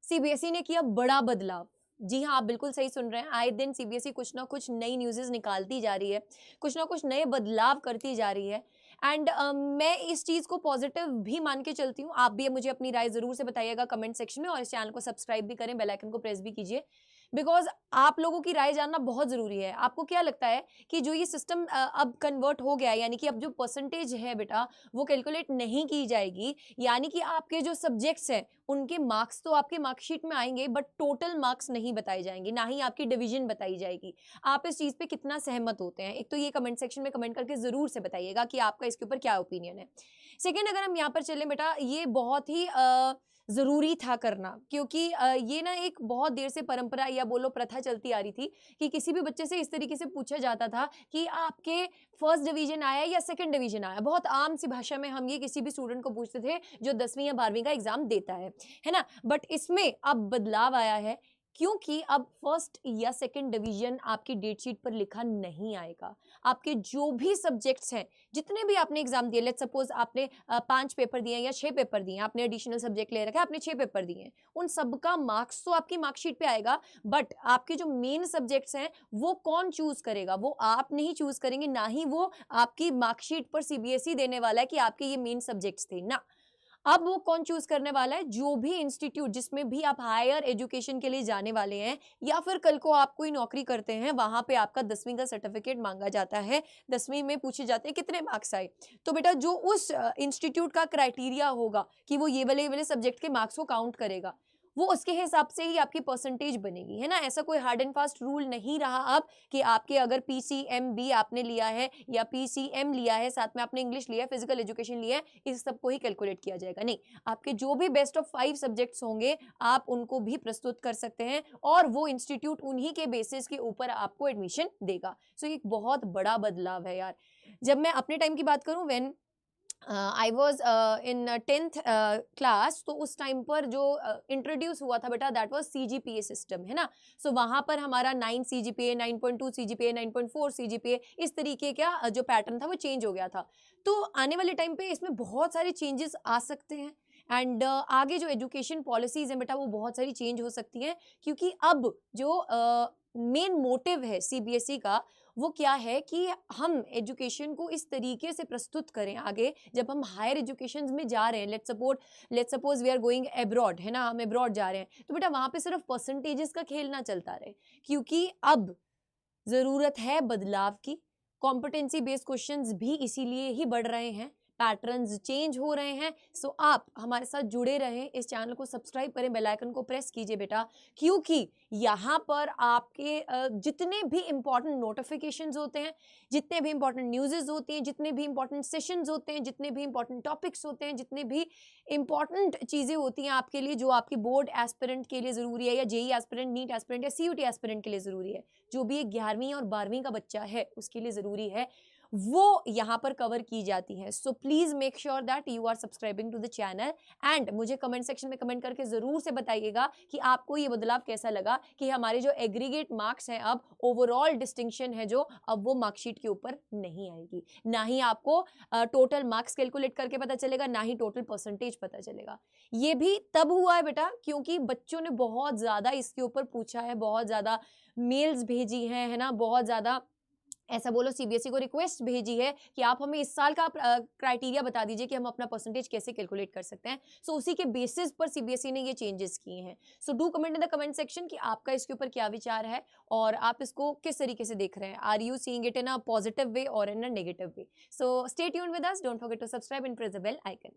CBSE ने किया बड़ा बदलाव। जी हाँ, आप बिल्कुल सही सुन रहे हैं। आए दिन सीबीएसई कुछ ना कुछ नई न्यूज़ेज़ निकालती जा रही है, कुछ ना कुछ नए बदलाव करती जा रही है एंड मैं इस चीज़ को पॉज़िटिव भी मान के चलती हूँ। आप भी मुझे अपनी राय ज़रूर से बताइएगा कमेंट सेक्शन में और इस चैनल को सब्सक्राइब भी करें, बेल आइकन को प्रेस भी कीजिए। बिकॉज़ आप लोगों की राय जानना बहुत ज़रूरी है। आपको क्या लगता है कि जो ये सिस्टम अब कन्वर्ट हो गया है, यानी कि अब जो परसेंटेज है बेटा, वो कैलकुलेट नहीं की जाएगी, यानी कि आपके जो सब्जेक्ट्स हैं, उनके मार्क्स तो आपके मार्कशीट में आएँगे बट टोटल मार्क्स नहीं बताए जाएँगे, ना ही आपकी डिवीज़न बताई जाएगी। आप इस चीज़ पे कितना सहमत होते हैं? एक तो ये कमेंट सेक्शन में कमेंट करके ज़रूर से बताइएगा कि आपका इसके ऊपर क्या ओपिनियन है। सेकंड, अगर हम यहाँ पर चलें बेटा, ये बहुत ही ज़रूरी था करना, क्योंकि ये ना एक बहुत देर से परंपरा या बोलो प्रथा चलती आ रही थी कि किसी भी बच्चे से इस तरीके से पूछा जाता था कि आपके फर्स्ट डिवीजन आया या सेकंड डिवीजन आया। बहुत आम सी भाषा में हम ये किसी भी स्टूडेंट को पूछते थे जो 10वीं या 12वीं का एग्जाम देता है ना? बट इसमें अब बदलाव आया है, क्योंकि अब फर्स्ट या सेकंड डिवीजन आपकी डेट शीट पर लिखा नहीं आएगा। आपके जो भी सब्जेक्ट्स हैं, जितने भी आपने एग्जाम दिए, लेट्स सपोज आपने 5 पेपर दिए हैं या 6 पेपर दिए हैं, आपने एडिशनल सब्जेक्ट ले रखा है, आपने 6 पेपर दिए हैं, उन सबका मार्क्स तो आपकी मार्कशीट पे आएगा, बट आपके जो मेन सब्जेक्ट्स हैं, वो कौन चूज़ करेगा? वो आप नहीं चूज़ करेंगे, ना ही वो आपकी मार्कशीट पर सीबीएसई देने वाला है कि आपके ये मेन सब्जेक्ट्स थे, ना। अब वो कौन चूज़ करने वाला है? जो भी इंस्टीट्यूट जिसमें भी आप हायर एजुकेशन के लिए जाने वाले हैं या फिर कल को आप कोई नौकरी करते हैं, वहाँ पे आपका 10वीं का सर्टिफिकेट माँगा जाता है। 10वीं में पूछे जाते हैं कितने मार्क्स आए? तो बेटा जो उस इंस्टीट्यूट का क्राइटेरिया होगा कि वो ये वाले सब्जेक्ट के मार्क्स को काउंट करेगा, वो उसके हिसाब से ही आपकी परसेंटेज बनेगी, है ना? ऐसा कोई हार्ड एंड फास्ट रूल नहीं रहा अब कि आपके अगर पीसीएमबी आपने लिया है या पीसीएम लिया है, साथ में आपने इंग्लिश लिया है, फिजिकल एजुकेशन लिया है, इस सबको ही कैलकुलेट किया जाएगा। नहीं, आपके जो भी बेस्ट ऑफ 5 सब्जेक्ट्स होंगे, आप उनको भी प्रस्तुत कर सकते हैं और वो इंस्टीट्यूट उन्हीं के बेसिस के ऊपर आपको एडमिशन देगा। सो ये एक बहुत बड़ा बदलाव है यार। जब मैं अपने टाइम की बात करूँ, when I was in 10th class, तो उस टाइम पर जो इंट्रोड्यूस हुआ था बेटा, दैट वॉज सीजीपीए सिस्टम, है ना? सो वहां पर हमारा 9 सीजीपीए, 9.2 सीजीपीए, 9.4 सीजीपीए, इस तरीके का जो पैटर्न था वो चेंज हो गया था। तो आने वाले टाइम पे इसमें बहुत सारे चेंजेस आ सकते हैं एंड आगे जो एजुकेशन पॉलिसीज हैं बेटा, वो बहुत सारी चेंज हो सकती हैं, क्योंकि अब जो मेन मोटिव है सीबीएसई का, वो क्या है कि हम एजुकेशन को इस तरीके से प्रस्तुत करें आगे, जब हम हायर एजुकेशन में जा रहे हैं, let's suppose we are going abroad, है ना? हम अब्रॉड जा रहे हैं, तो बेटा वहां पे सिर्फ परसेंटेजेस का खेल ना चलता रहे, क्योंकि अब जरूरत है बदलाव की। कॉम्पिटेंसी बेस्ड क्वेश्चंस भी इसीलिए ही बढ़ रहे हैं, पैटर्न्स चेंज हो रहे हैं। सो आप हमारे साथ जुड़े रहें, इस चैनल को सब्सक्राइब करें, बेल आइकन को प्रेस कीजिए बेटा, क्योंकि यहाँ पर आपके जितने भी इंपॉर्टेंट नोटिफिकेशंस होते हैं, जितने भी इंपॉर्टेंट न्यूज़ेस होती हैं, जितने भी इंपॉर्टेंट सेशंस होते हैं, जितने भी इंपॉर्टेंट टॉपिक्स होते हैं, जितने भी इंपॉर्टेंट चीज़ें होती हैं आपके लिए, जो आपकी बोर्ड एस्पिरेंट के लिए ज़रूरी है या जेई एस्पिरेंट, नीट एस्पिरेंट या सीयूटी एस्पिरेंट के लिए ज़रूरी है, जो भी एक 11वीं और 12वीं का बच्चा है उसके लिए ज़रूरी है, वो यहाँ पर कवर की जाती है। So please make sure that you are subscribing to the channel and मुझे कमेंट सेक्शन में कमेंट करके जरूर से बताइएगा कि आपको ये बदलाव कैसा लगा, कि हमारे जो एग्रीगेट मार्क्स हैं, अब ओवरऑल डिस्टिंक्शन है जो, अब वो मार्कशीट के ऊपर नहीं आएगी, ना ही आपको टोटल मार्क्स कैलकुलेट करके पता चलेगा, ना ही टोटल परसेंटेज पता चलेगा। ये भी तब हुआ है बेटा क्योंकि बच्चों ने बहुत ज्यादा इसके ऊपर पूछा है, बहुत ज्यादा मेल्स भेजी हैं, है ना? बहुत ज्यादा ऐसा बोलो सीबीएसई को रिक्वेस्ट भेजी है कि आप हमें इस साल का क्राइटेरिया बता दीजिए कि हम अपना परसेंटेज कैसे कैलकुलेट कर सकते हैं। सो उसी के बेसिस पर सीबीएसई ने ये चेंजेस किए हैं। So do comment in the comment section कि आपका इसके ऊपर क्या विचार है और आप इसको किस तरीके से देख रहे हैं। Are you seeing it in a positive way और in a negative way? So stay tuned with us, don't forget to subscribe and press the bell icon.